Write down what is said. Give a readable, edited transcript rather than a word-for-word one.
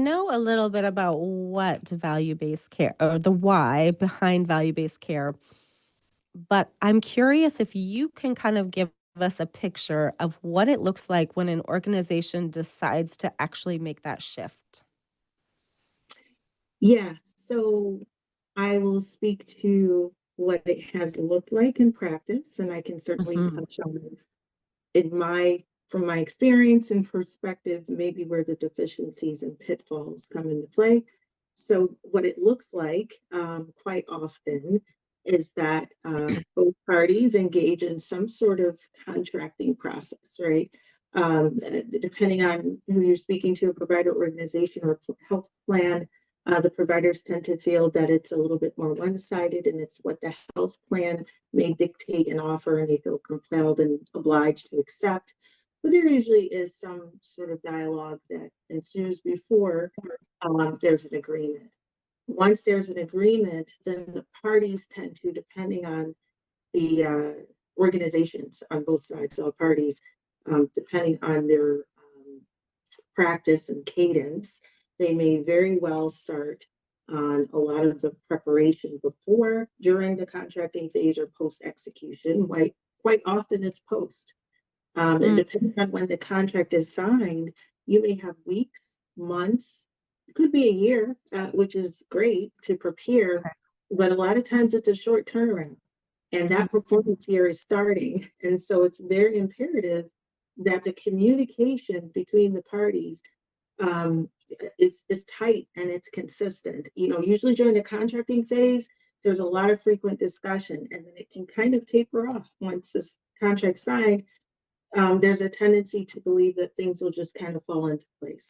know a little bit about what value-based care or the why behind value-based care, but I'm curious if you can kind of give us a picture of what it looks like when an organization decides to actually make that shift. Yeah, so I will speak to what it has looked like in practice, and I can certainly Mhm. touch on from my experience and perspective, maybe where the deficiencies and pitfalls come into play. So, what it looks like quite often is that both parties engage in some sort of contracting process, right? Depending on who you're speaking to, a provider organization or health plan, the providers tend to feel that it's a little bit more one-sided and it's what the health plan may dictate and offer, and they feel compelled and obliged to accept. But there usually is some sort of dialogue that ensues before there's an agreement. Once there's an agreement, then the parties tend to, depending on the organizations on both sides, all parties, depending on their practice and cadence, they may very well start on a lot of the preparation before, during the contracting phase, or post execution. Quite often it's post. And Mm, depending on when the contract is signed, you may have weeks, months, it could be a year, which is great to prepare, okay. but a lot of times it's a short turnaround. And Mm, that performance year is starting. And so it's very imperative that the communication between the parties is tight and it's consistent. Usually during the contracting phase, there's a lot of frequent discussion, and then it can kind of taper off once this contract signed. There's a tendency to believe that things will just kind of fall into place.